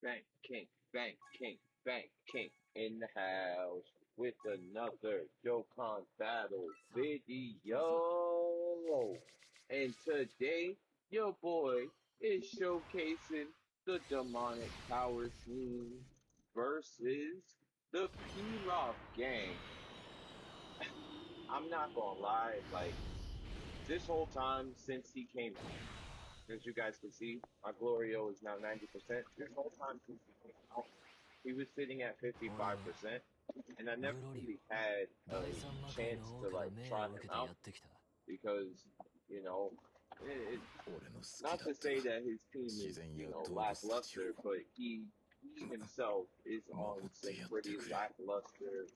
Bank King, Bank King in the house with another Dokkan Battle さあ、行きましょう。video. And today, your boy is showcasing the demonic power team versus the Pilaf gang. I'm not gonna lie, like this whole time since he came out, as you guys can see, my Glorio is now 90%. This whole time since he came out, he was sitting at 55%, and I never グロリオ、really had 第 a 三魔界 chance の王 to から like 命 try を受 him けてや out ってきた。because, you know, it,俺の好き not だ to った say that his team 自 is, 然 you や know, 動物たちを lackluster, but he himself is 守 on って some やって pretty くれ lackluster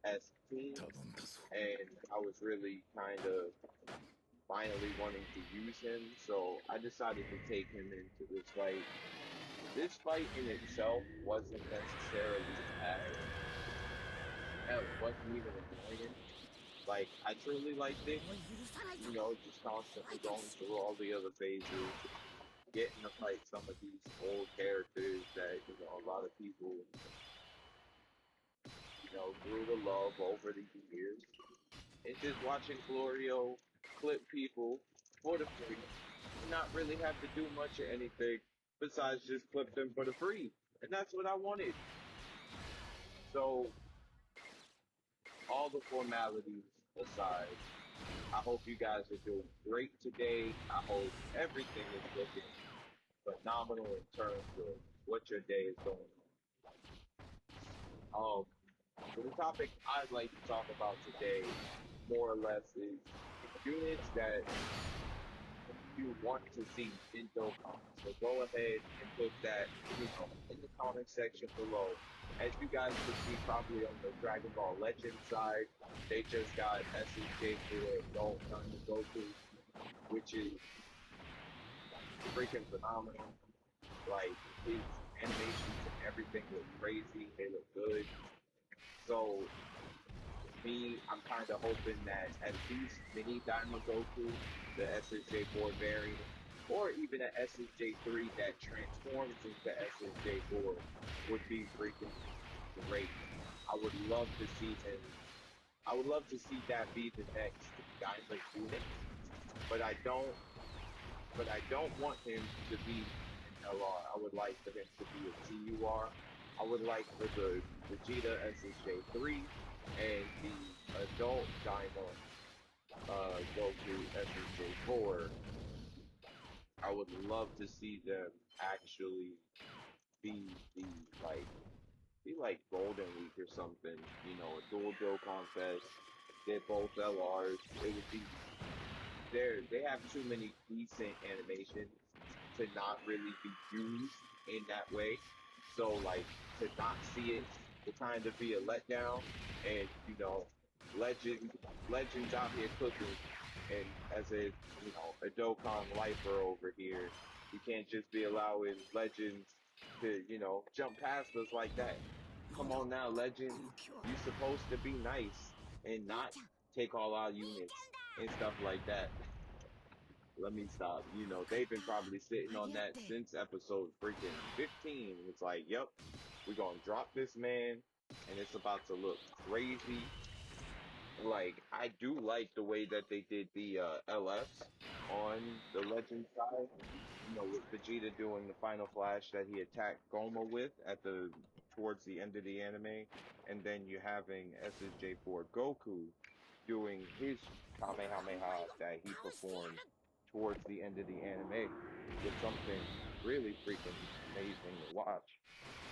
as 頼 teams, んだぞ and I was really kind of finally wanting to use him, so I decided to take him into this fight. This fight in itself wasn't necessarily bad. Hell, it wasn't even annoying. Like, I truly liked it. もう許さないぞ。 You know, just constantly 相手で going す。through all the other phases, getting to fight some of these old characters that, you know, a lot of people, you know, grew to love over the years. And just watching Glorio clip people for the free and not really have to do much of anything besides just clip them for the free. And that's what I wanted. So, all the formalities aside, I hope you guys are doing great today. I hope everything is looking phenomenal in terms of what your day is going on. So the topic I'd like to talk about today, more or less, is units that you want to see in Dokkan. So go ahead and put that, you know, in the comment section below. As you guys can see, probably on the Dragon Ball Legend side, they just got SSJ for Adult Diamond Goku, which is freaking phenomenal. Like his animations and everything look crazy. They look good. So me, I'm kind of hoping that at least mini Diamond Goku, the SSJ4 variant, or even an SSJ3 that transforms into SSJ4 would be freaking great. I would love to see him. I would love to see that be the next Diamond unit, but I don't want him to be an LR. I would like for him to be a TUR. I would like for the Vegeta SSJ3 and the adult Daima Goku SSJ4. I would love to see them actually be like Golden Week or something, you know, a dual Dokkan Fest. They're both LRs. It would be they have too many decent animations to not really be used in that way. So like to not see it will kind of be a letdown. And you know, legends out here cooking. And as a Dokkan lifer over here, we can't just be allowing legends to jump past us like that. なん Come だ on now, こ legend. の気は。 You supposed to be nice and 兄 not ちゃん、 take all our 兄ち units ゃん and だ。 stuff like that. Let me stop. You よ know, かっ they've た。 been probably sitting 間 on に合っ that て。 since episode freaking 15. It's like, yep, we're gonna drop this man and it's about to look crazy. Like, I do like the way that they did the LFs on the Legend side. You know, with Vegeta doing the final flash that he attacked Goma with at the towards the end of the anime, and then you having SSJ4 Goku doing his 僕はお前 Kamehameha を that he 倒してや performed る。 towards the end of the anime was something really freaking amazing to watch.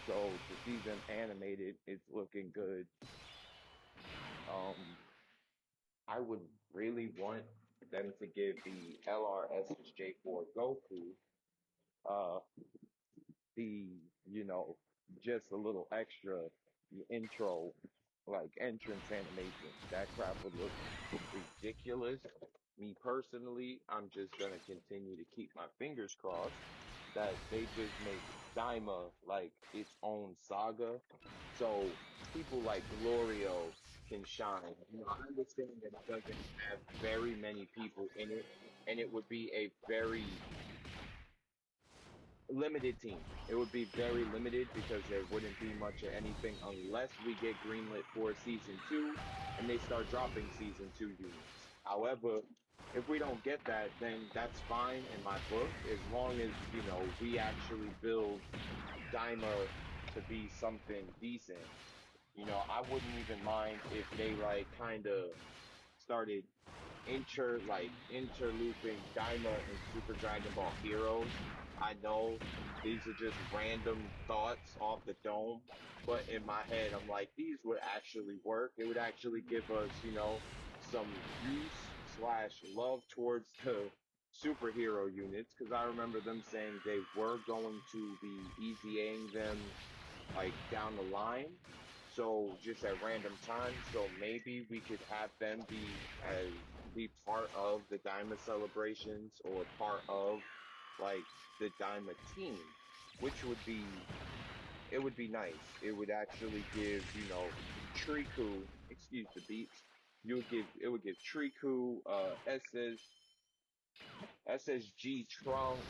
So to see them animated, it's looking good. Um, I would really want them to give the LRSSJ4 Goku uh the just a little extra intro like entrance animation. That crap would look ridiculous. Me personally, I'm just gonna continue to keep my fingers crossed that they just make Daima like its own saga. So people like Glorio can shine. You know, I understand that it doesn't have very many people in it, and it would be a very limited team. It would be very limited because there wouldn't be much of anything unless we get greenlit for season two and they start dropping season two units. However, if we don't get that, then that's fine in my book, as long as, we actually build Daima to be something decent. I wouldn't even mind if they like kind of started interlooping Daima and Super Dragon Ball Heroes. I know these are just random thoughts off the dome, but in my head I'm like these would actually work. It would actually give us, some use slash love towards the superhero units because I remember them saying they were going to be EVAing them like down the line. So just at random times. So maybe we could have them be part of the Diamond celebrations or part of like the Diamond team, which it would be nice. It would actually give, Triku, excuse the beats. It would give Triku, SSG Trunks,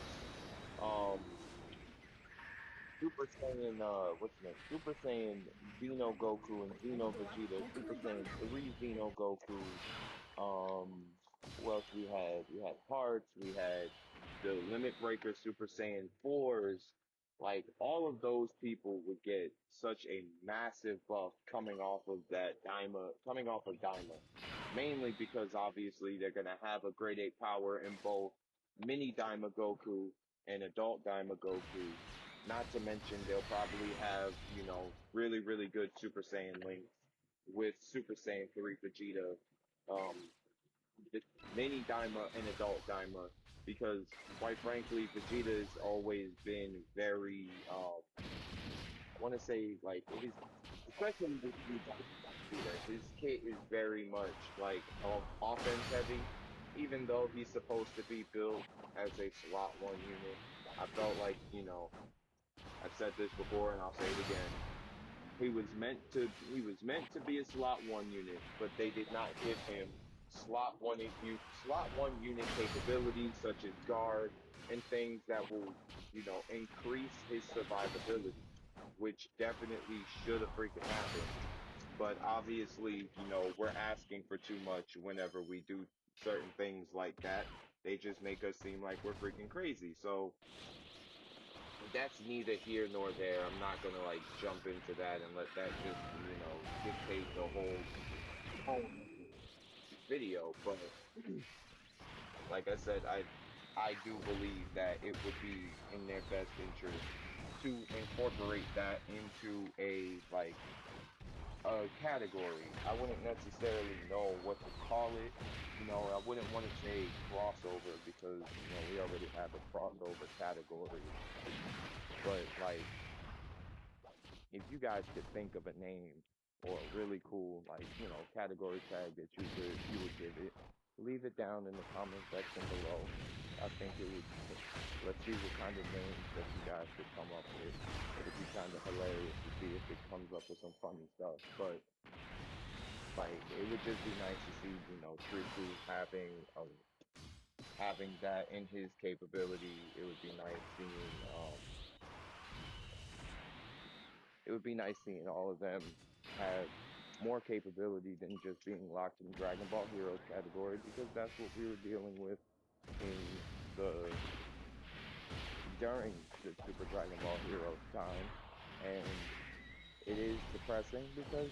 um, Super Saiyan, what's his name? Super Saiyan Xeno Goku and Xeno Vegeta, Super Saiyan 3 Xeno Goku. Um, who else we had? We had Hearts, we had the Limit Breaker Super Saiyan 4s. Like all of those people would get such a massive buff coming off of Daima. Mainly because obviously they're gonna have a grade 8 power in both mini Daima Goku and adult Daima Goku. Not to mention they'll probably have, really, really good Super Saiyan links with Super Saiyan 3 Vegeta, um, the mini Daima and adult Daima, because quite frankly, Vegeta has always been very, I want to say like especially with new Vegeta, his kit is very much like offense heavy, even though he's supposed to be built as a slot one unit. I felt like, I've said this before and I'll say it again. He was meant to be a slot one unit, but they did not give him slot one unit capabilities such as guard and things that will, increase his survivability, which definitely should have freaking happened. But obviously, we're asking for too much whenever we do certain things like that. They just make us seem like we're freaking crazy. So that's neither here nor there. I'm not gonna like jump into that and let that just, dictate the whole tone of the video. But like I said, I do believe that it would be in their best interest to incorporate that into a category. I wouldn't necessarily know what to call it. I wouldn't want to say crossover because, we already have a crossover category. But like if you guys could think of a name or a really cool category tag that you would give it, leave it down in the comment section below. I think it would let's see what kind of names that you guys could come up with. It'd be kind of hilarious to see if it comes up with some funny stuff. But like it would just be nice to see, Triku having that in his capability. It would be nice seeing all of them have more capability than just being locked in Dragon Ball Heroes category because that's what we were dealing with in the during the Super Dragon Ball Heroes time. And it is depressing because,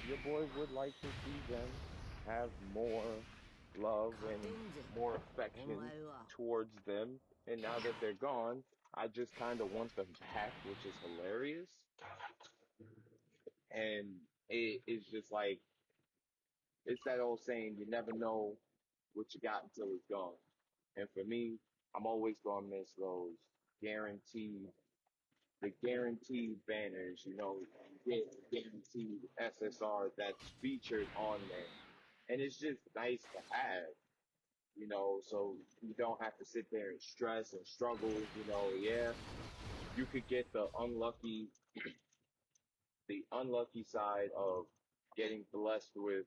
your boy would like to see them have more love and more affection towards them. And now that they're gone, I just kind of want them back, which is hilarious. And it is just like it's that old saying, you never know what you got until it's gone. And for me, I'm always gonna miss those guaranteed the guaranteed banners, you get guaranteed SSR that's featured on there. And it's just nice to have, so you don't have to sit there and stress and struggle, yeah. You could get the unlucky side of getting blessed with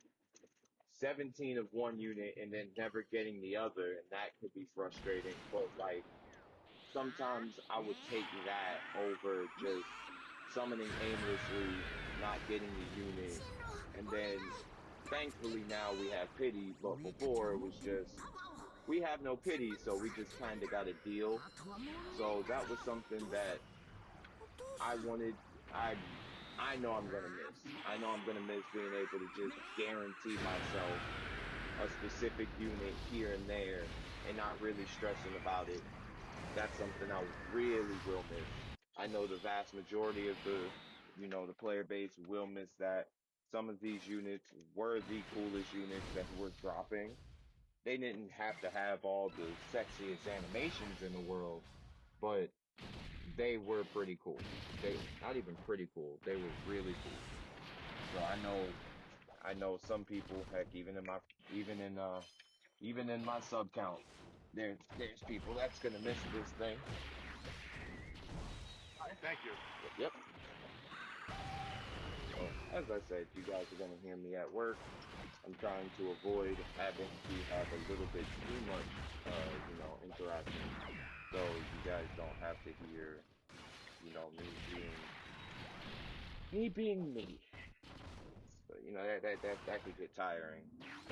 17 of one unit and then never getting the other, and that could be frustrating. But like sometimes I would take that over just summoning aimlessly, not getting a unit, and then thankfully now we have pity, but before it was just we have no pity, so we just kind of got to deal. So that was something that I wanted. I I know I'm gonna miss. I know I'm gonna miss being able to just guarantee myself a specific unit here and there and not really stressing about it. That's something I really will miss. I know the vast majority of the player base will miss that. Some of these units were the coolest units that were dropping. They didn't have to have all the sexiest animations in the world, but they were pretty cool. They not even pretty cool. They were really cool. So I know some people, heck, even in uh even in my sub count, there's people that's gonna miss this thing. All right, thank you. Yep. So as I said, you guys are gonna hear me at work. I'm trying to avoid having to have a little bit too much interaction. So you guys don't have to hear, me being me. So, that could get tiring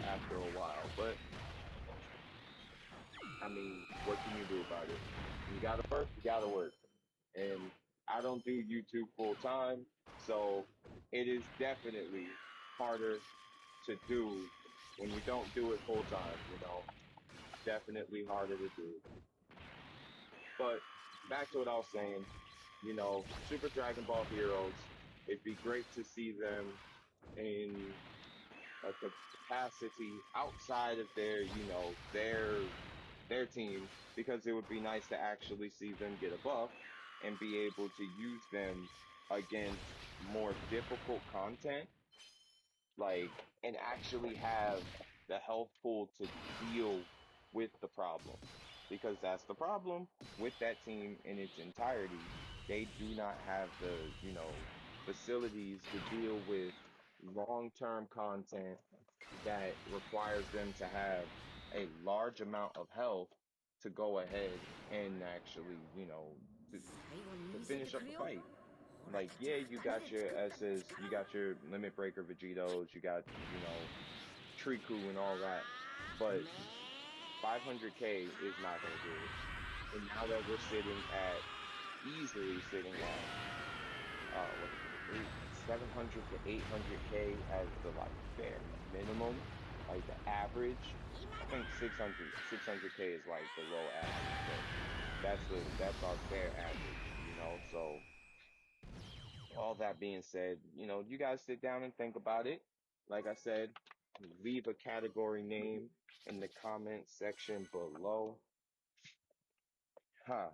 after a while. But I mean, what can you do about it? You gotta work, you gotta work. And I don't do YouTube full time, so it is definitely harder to do when you don't do it full time. Definitely harder to do. But back to what I was saying, Super Dragon Ball Heroes, it'd be great to see them in a capacity outside of their team, because it would be nice to actually see them get a buff and be able to use them against more difficult content, like, and actually have the health pool to deal with the problem. Because that's the problem with that team in its entirety. They do not have the facilities to deal with long-term content that requires them to have a large amount of health to go ahead and actually, to finish up the fight. Like, yeah, you got your S's, you got your Limit Breaker Vegetos, you got, Triku and all that, but 500k is not going to do it. And now that we're easily sitting at, what is it, 700 to 800k as the like bare minimum, like the average. I think 600k is like below average, but that's our bare average. So all that being said, you guys sit down and think about it. Like I said, leave a category name in the comment section below. Huh.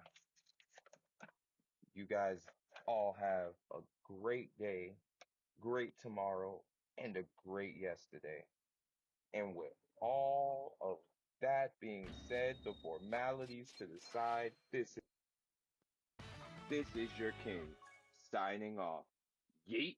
You guys all have a great day, great tomorrow, and a great yesterday. And with all of that being said, the formalities to the side, this is your king signing off. Yeet.